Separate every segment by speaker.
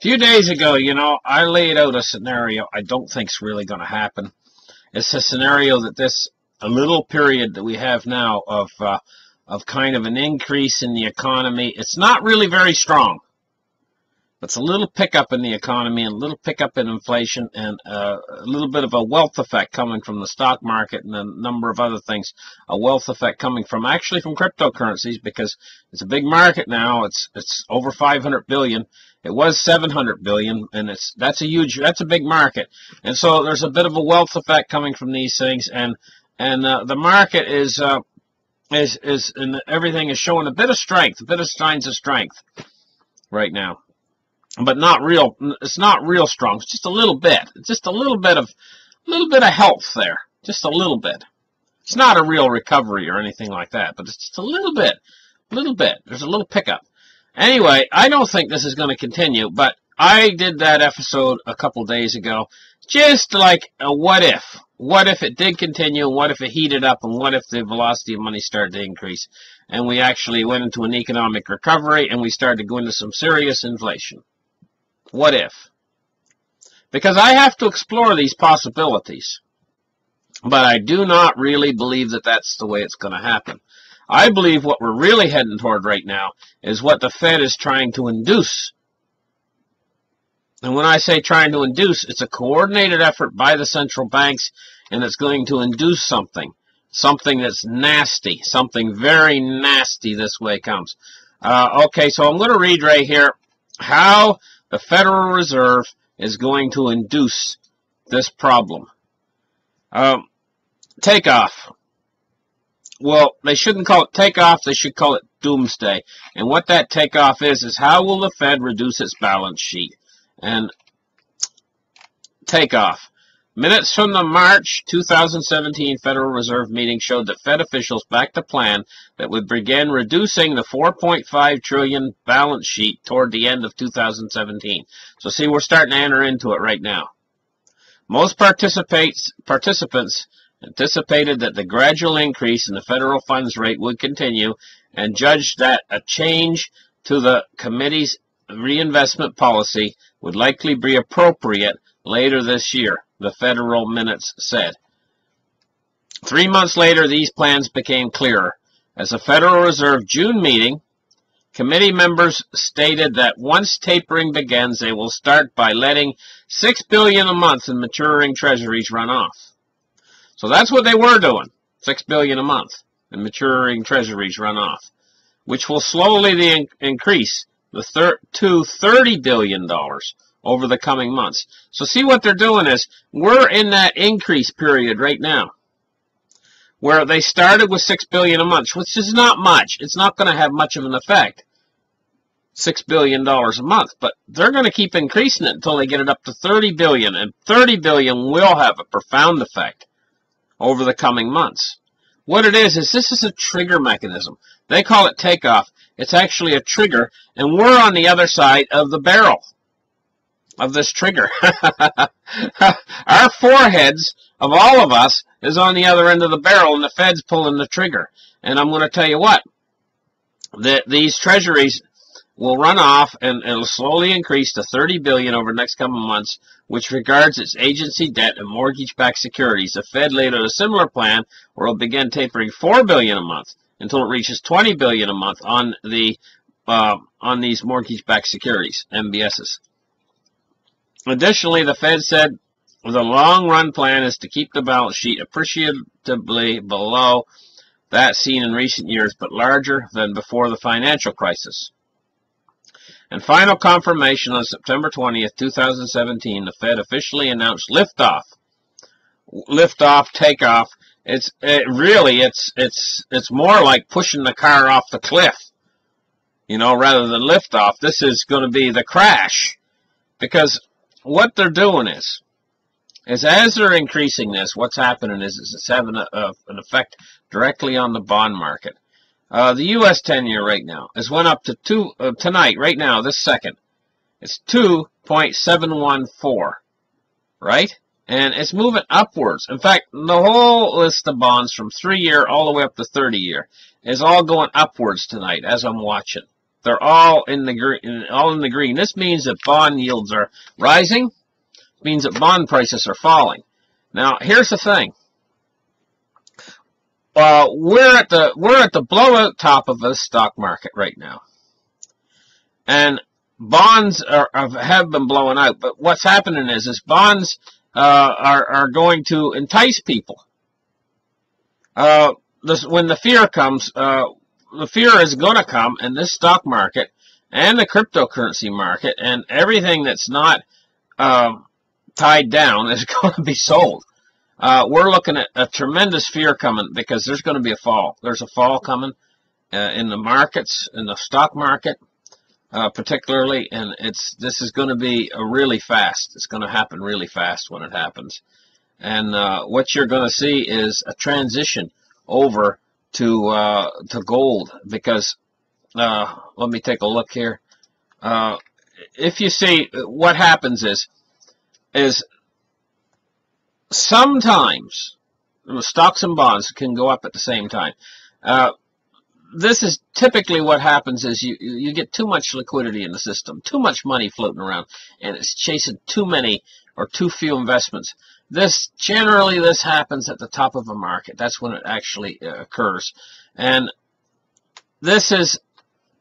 Speaker 1: few days ago, I laid out a scenario I don't think's really going to happen. It's a scenario that a little period that we have now of kind of an increase in the economy. It's not really very strong. It's a little pickup in the economy and a little pickup in inflation and a little bit of a wealth effect coming from the stock market and a number of other things. A wealth effect coming from actually from cryptocurrencies, because it's a big market now. It's over 500 billion. It was 700 billion, and that's a big market. And so there's a bit of a wealth effect coming from these things, and the market is and everything is showing a bit of strength, a bit of signs of strength right now. But not real. It's not real strong. It's just a little bit. It's just a little bit of health there. Just a little bit. It's not a real recovery or anything like that, but it's just a little bit. There's a little pickup. Anyway, I don't think this is going to continue, but I did that episode a couple days ago, just like a what if. What if it did continue, and what if it heated up, and what if the velocity of money started to increase, and we actually went into an economic recovery, and we started to go into some serious inflation. What if? Because I have to explore these possibilities. But I do not really believe that that's the way it's going to happen. I believe what we're really heading toward right now is what the Fed is trying to induce. And when I say trying to induce, it's a coordinated effort by the central banks, and it's going to induce something. Something that's nasty. Something very nasty this way comes. Okay, so I'm going to read right here how the Federal Reserve is going to induce this problem. Takeoff. Well, they shouldn't call it takeoff, they should call it doomsday. And what that takeoff is how will the Fed reduce its balance sheet? And takeoff. Minutes from the March 2017 Federal Reserve meeting showed that Fed officials backed a plan that would begin reducing the $4.5 trillion balance sheet toward the end of 2017. So see, we're starting to enter into it right now. Most participants anticipated that the gradual increase in the federal funds rate would continue and judged that a change to the committee's reinvestment policy would likely be appropriate later this year, the federal minutes said. 3 months later, these plans became clearer. As the Federal Reserve June meeting, committee members stated that once tapering begins, they will start by letting $6 billion a month in maturing treasuries run off. So that's what they were doing, $6 billion a month in maturing treasuries run off, which will slowly increase to $30 billion over the coming months. So see, what they're doing is, we're in that increase period right now, where they started with $6 billion a month, which is not much. It's not going to have much of an effect, $6 billion a month, but they're going to keep increasing it until they get it up to $30 billion, and $30 billion will have a profound effect over the coming months. What it is this is a trigger mechanism. They call it takeoff. It's actually a trigger, and we're on the other side of the barrel of this trigger. Our foreheads of all of us is on the other end of the barrel, and the Fed's pulling the trigger. And I'm going to tell you what, these treasuries will run off, and it'll slowly increase to $30 billion over the next couple of months, which regards its agency debt and mortgage-backed securities. The Fed laid out a similar plan where it'll begin tapering $4 billion a month until it reaches $20 billion a month on these mortgage-backed securities, MBSs. Additionally, the Fed said the long-run plan is to keep the balance sheet appreciably below that seen in recent years, but larger than before the financial crisis. And final confirmation on September 20th, 2017, the Fed officially announced liftoff. Liftoff, takeoff. It's more like pushing the car off the cliff, rather than liftoff. This is going to be the crash, because what they're doing is as they're increasing this, what's happening is it's having an effect directly on the bond market. The U.S. 10-year right now has went up to tonight, right now, this second. It's 2.714, right? And it's moving upwards. In fact, the whole list of bonds from 3-year all the way up to 30-year is all going upwards tonight as I'm watching. They're all in the green. This means that bond yields are rising. It means that bond prices are falling. Now, here's the thing. We're at the blowout top of the stock market right now, and bonds have been blowing out. But what's happening is bonds are going to entice people. When the fear comes, the fear is going to come in this stock market and the cryptocurrency market, and everything that's not tied down is going to be sold. We're looking at a tremendous fear coming because there's going to be a fall. There's a fall coming in the markets, in the stock market particularly, and this is going to be really fast. It's going to happen really fast when it happens. And what you're going to see is a transition over to gold, because let me take a look here. If you see, what happens is sometimes stocks and bonds can go up at the same time. This is typically what happens is you get too much liquidity in the system, too much money floating around, and it's chasing too many or too few investments. Generally this happens at the top of a market. That's when it actually occurs. And this is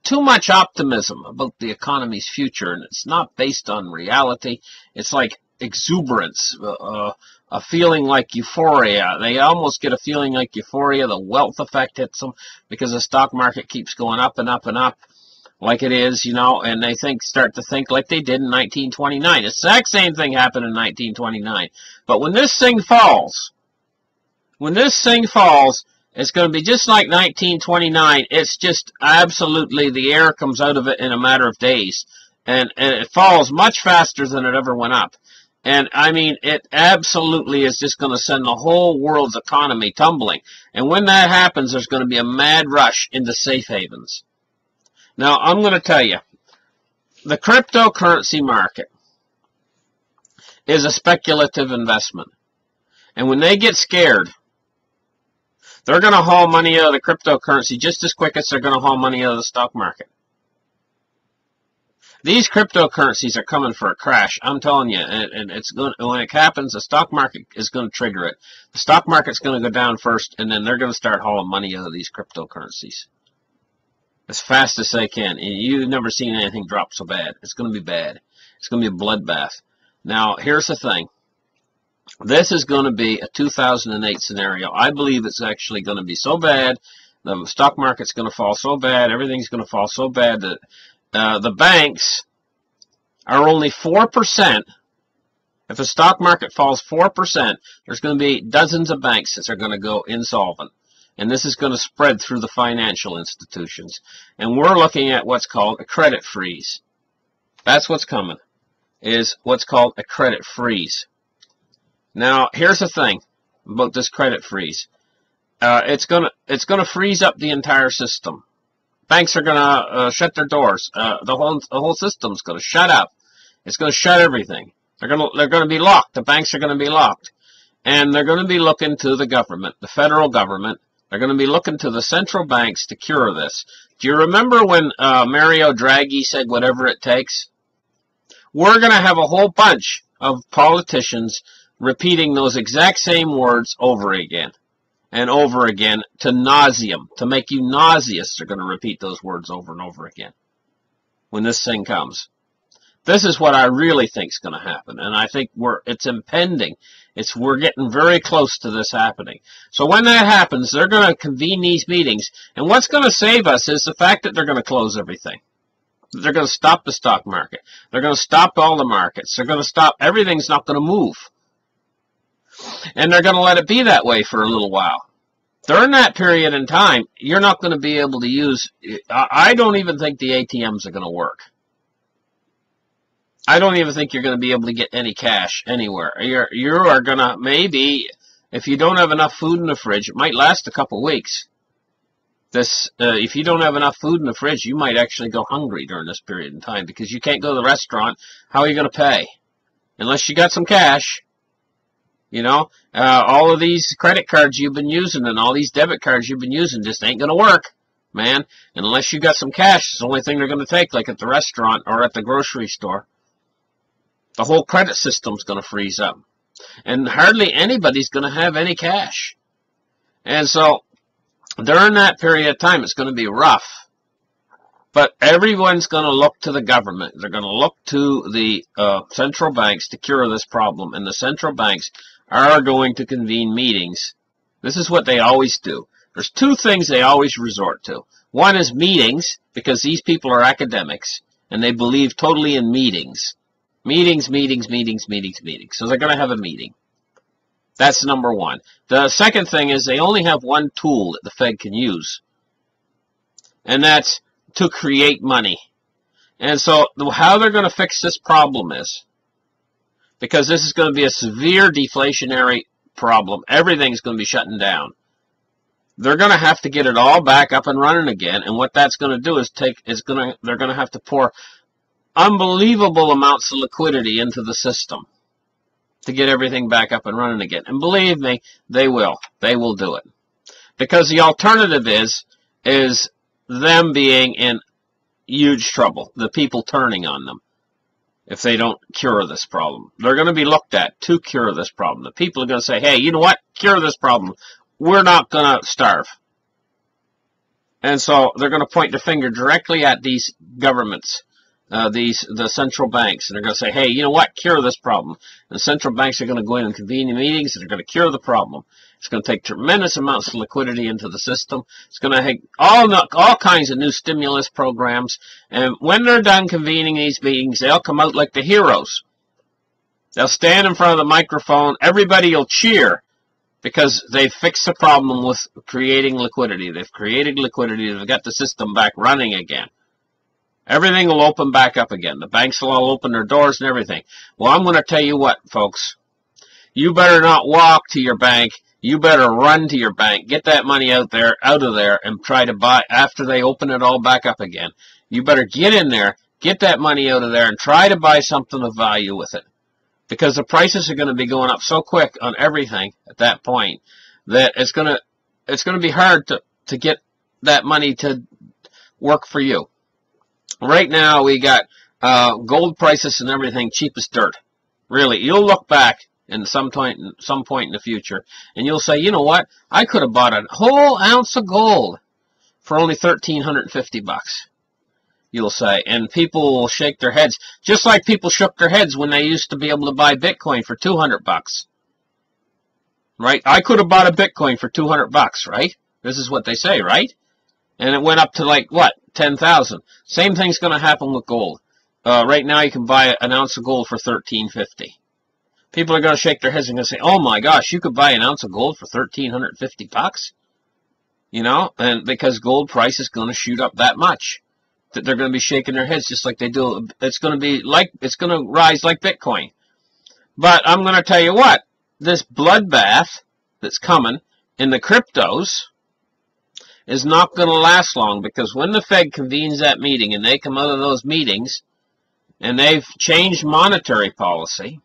Speaker 1: too much optimism about the economy's future, and it's not based on reality. It's like exuberance, a feeling like euphoria. They almost get a feeling like euphoria. The wealth effect hits them because the stock market keeps going up and up and up like it is, and they start to think like they did in 1929. The exact same thing happened in 1929. But when this thing falls, it's going to be just like 1929. It's just absolutely, the air comes out of it in a matter of days. And it falls much faster than it ever went up. And, I mean, it absolutely is just going to send the whole world's economy tumbling. And when that happens, there's going to be a mad rush into safe havens. Now, I'm going to tell you, the cryptocurrency market is a speculative investment. And when they get scared, they're going to haul money out of the cryptocurrency just as quick as they're going to haul money out of the stock market. These cryptocurrencies are coming for a crash. I'm telling you, and when it happens, the stock market is going to trigger it. The stock market's going to go down first, and then they're going to start hauling money out of these cryptocurrencies as fast as they can. And you've never seen anything drop so bad. It's going to be bad. It's going to be a bloodbath. Now, here's the thing. This is going to be a 2008 scenario. I believe it's actually going to be so bad. The stock market's going to fall so bad. Everything's going to fall so bad that the banks are only 4%. If the stock market falls 4%, there's going to be dozens of banks that are going to go insolvent. And this is going to spread through the financial institutions. And we're looking at what's called a credit freeze. That's what's coming, is what's called a credit freeze. Now, here's the thing about this credit freeze. It's going to freeze up the entire system. Banks are going to shut their doors. The whole system's going to shut up. It's going to shut everything. They're going to be locked. The banks are going to be locked, and they're going to be looking to the government, the federal government. They're going to be looking to the central banks to cure this. Do you remember when Mario Draghi said whatever it takes? We're going to have a whole bunch of politicians repeating those exact same words over again and over again to nauseam, to make you nauseous. They're going to repeat those words over and over again when this thing comes. This is what I really think is going to happen, and I think it's impending. We're getting very close to this happening. So when that happens, they're going to convene these meetings, and what's going to save us is the fact that they're going to close everything. They're going to stop the stock market. They're going to stop all the markets. They're going to stop. Everything's not going to move. And they're going to let it be that way for a little while. During that period in time, you're not going to be able to use... I don't even think the ATMs are going to work. I don't even think you're going to be able to get any cash anywhere. You are going to, maybe, if you don't have enough food in the fridge, it might last a couple weeks. If you don't have enough food in the fridge, you might actually go hungry during this period in time because you can't go to the restaurant. How are you going to pay? Unless you got some cash. You know, all of these credit cards you've been using and all these debit cards you've been using just ain't going to work man. Unless you got some cash, it's the only thing they're going to take, like at the restaurant or at the grocery store. The whole credit system's going to freeze up. And hardly anybody's going to have any cash. And so, during that period of time, it's going to be rough. But everyone's going to look to the government. They're going to look to the central banks to cure this problem. And the central banks are going to convene meetings. This is what they always do. There's two things they always resort to. One is meetings, because these people are academics, and they believe totally in meetings. Meetings, meetings, meetings, meetings, meetings. So they're going to have a meeting. That's number one. The second thing is they only have one tool that the Fed can use. And that's to create money. And so how they're going to fix this problem is, because this is going to be a severe deflationary problem. Everything's going to be shutting down. They're going to have to get it all back up and running again. And what that's going to do is they're going to have to pour unbelievable amounts of liquidity into the system to get everything back up and running again. And believe me, they will. They will do it. Because the alternative is them being in huge trouble, the people turning on them, if they don't cure this problem. They're going to be looked at to cure this problem. The people are going to say, hey, you know what? Cure this problem. We're not going to starve. And so they're going to point their finger directly at these governments, the central banks, and they're going to say, hey, you know what? Cure this problem. And the central banks are going to go in and convene the meetings, and they're going to cure the problem. It's going to take tremendous amounts of liquidity into the system. It's going to take all kinds of new stimulus programs. And when they're done convening these meetings, they'll come out like the heroes. They'll stand in front of the microphone. Everybody will cheer because they've fixed the problem with creating liquidity. They've created liquidity. They've got the system back running again. Everything will open back up again. The banks will all open their doors and everything. Well, I'm going to tell you what, folks. You better not walk to your bank. You better run to your bank. Get that money out of there, and try to buy after they open it all back up again. You better get in there, get that money out of there, and try to buy something of value with it. Because the prices are going to be going up so quick on everything at that point that it's going to be hard to get that money to work for you. Right now we got gold prices and everything cheap as dirt. Really, you'll look back in some point in the future, and you'll say, you know what? I could have bought a whole ounce of gold for only $1,350. You'll say, and people will shake their heads, just like people shook their heads when they used to be able to buy Bitcoin for $200. Right? I could have bought a Bitcoin for $200, right? This is what they say, right? And it went up to like what? 10,000. Same thing's going to happen with gold. Right now you can buy an ounce of gold for $1,350. People are going to shake their heads and going to say, oh my gosh, you could buy an ounce of gold for $1,350? You know, and because gold price is going to shoot up that much, that they're going to be shaking their heads just like they do. It's going to rise like Bitcoin. But I'm going to tell you what, this bloodbath that's coming in the cryptos is not going to last long, because when the Fed convenes that meeting and they come out of those meetings and they've changed monetary policy,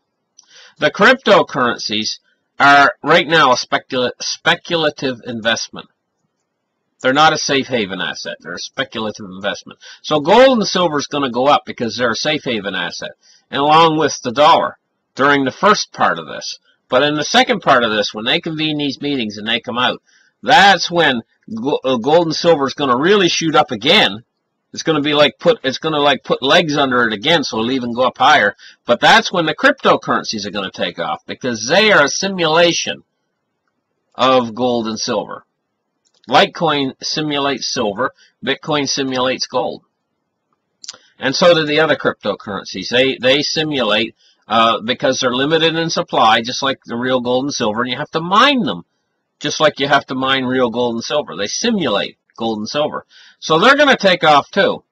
Speaker 1: the cryptocurrencies are right now a speculative investment. They're not a safe haven asset. They're a speculative investment. So gold and silver is going to go up because they're a safe haven asset, and along with the dollar during the first part of this. But in the second part of this, when they convene these meetings and they come out, that's when gold and silver is going to really shoot up again. It's going to be like put legs under it again, so it'll even go up higher. But that's when the cryptocurrencies are going to take off, because they are a simulation of gold and silver. Litecoin simulates silver, Bitcoin simulates gold. And so do the other cryptocurrencies. They simulate because they're limited in supply, just like the real gold and silver, and you have to mine them, just like you have to mine real gold and silver. They simulate gold and silver. So they're going to take off too.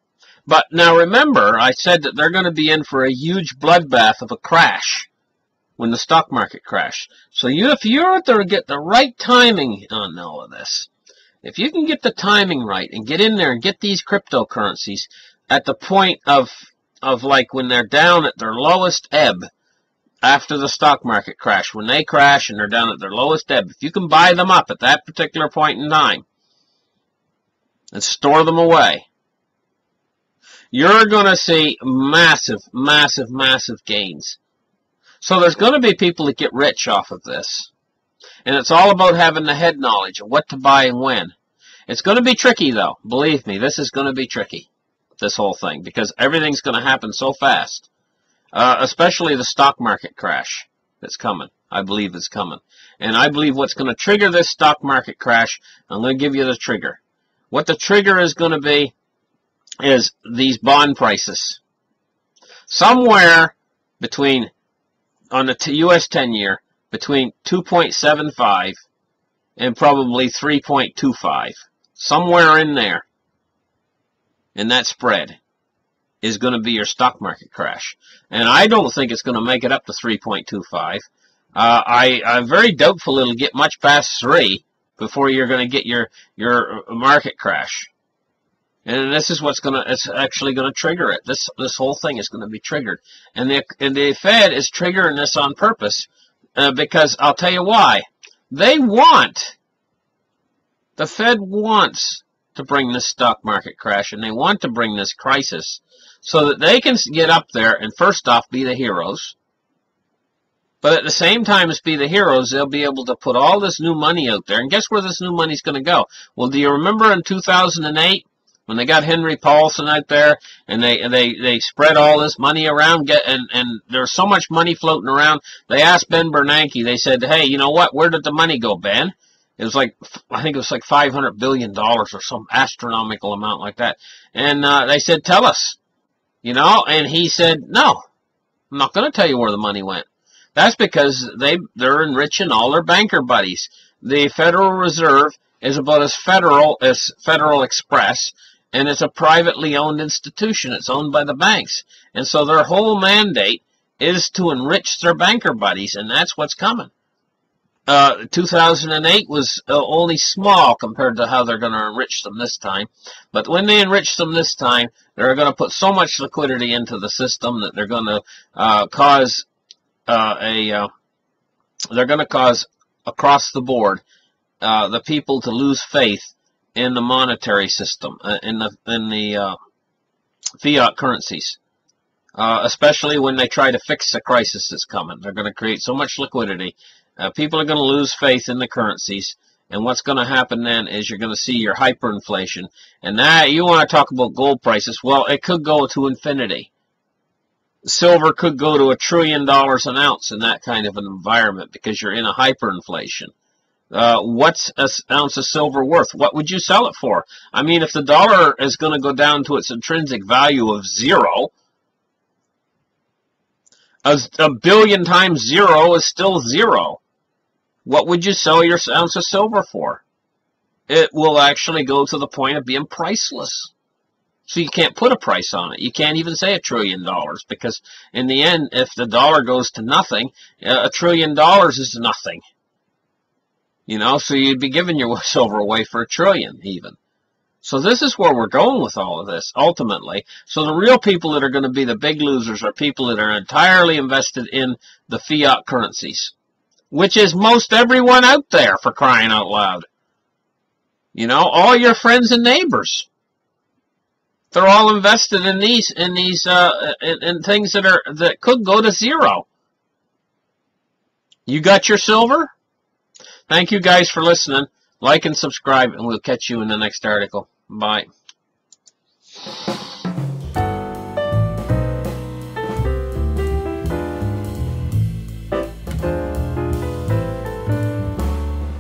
Speaker 1: But now remember, I said that they're going to be in for a huge bloodbath of a crash when the stock market crashed. So if you're to get the right timing on all of this, if you can get the timing right and get in there and get these cryptocurrencies at the point of like when they're down at their lowest ebb after the stock market crash, when they crash and they're down at their lowest ebb, if you can buy them up at that particular point in time, and store them away, you're going to see massive, massive, massive gains. So there's going to be people that get rich off of this. And it's all about having the head knowledge of what to buy and when. It's going to be tricky, though. Believe me, this is going to be tricky, this whole thing, because everything's going to happen so fast. Especially the stock market crash that's coming. I believe it's coming. And I believe what's going to trigger this stock market crash, I'm going to give you the trigger. What the trigger is going to be is these bond prices. Somewhere between, on the U.S. 10-year, between 2.75 and probably 3.25. Somewhere in there, in that spread, is going to be your stock market crash. And I don't think it's going to make it up to 3.25. I'm very doubtful it'll get much past 3 before you're going to get your market crash. And this is what's it's actually going to trigger it. This whole thing is going to be triggered. And the Fed is triggering this on purpose because I'll tell you why. The Fed wants to bring this stock market crash, and they want to bring this crisis so that they can get up there and first off be the heroes. But at the same time as be the heroes, they'll be able to put all this new money out there. And guess where this new money's going to go? Well, do you remember in 2008 when they got Henry Paulson out there and they spread all this money around, and there's so much money floating around? They asked Ben Bernanke, they said, hey, you know what, where did the money go, Ben? It was like, I think it was like $500 billion or some astronomical amount like that. And they said, tell us, you know, and he said, no, I'm not going to tell you where the money went. That's because they're enriching all their banker buddies. The Federal Reserve is about as federal as Federal Express, and it's a privately owned institution. It's owned by the banks. And so their whole mandate is to enrich their banker buddies, and that's what's coming. 2008 was only small compared to how they're going to enrich them this time. But when they enrich them this time, they're going to put so much liquidity into the system that they're going to cause across the board the people to lose faith in the monetary system, in the fiat currencies, especially when they try to fix the crisis that's coming. They're going to create so much liquidity. People are going to lose faith in the currencies, and what's going to happen then is you're going to see your hyperinflation. And now you want to talk about gold prices. Well, it could go to infinity. Silver could go to $1 trillion an ounce in that kind of an environment because you're in a hyperinflation. What's an ounce of silver worth? What would you sell it for? I mean, if the dollar is going to go down to its intrinsic value of 0, a billion times 0 is still 0. What would you sell your ounce of silver for? It will actually go to the point of being priceless. So you can't put a price on it. You can't even say $1 trillion because in the end, if the dollar goes to nothing, $1 trillion is nothing. You know, so you'd be giving your silver away for $1 trillion even. So this is where we're going with all of this, ultimately. So the real people that are going to be the big losers are people that are entirely invested in the fiat currencies, which is most everyone out there, for crying out loud. You know, all your friends and neighbors. They're all invested in these in things that could go to 0. You got your silver? Thank you guys for listening. Like and subscribe, and we'll catch you in the next article. Bye.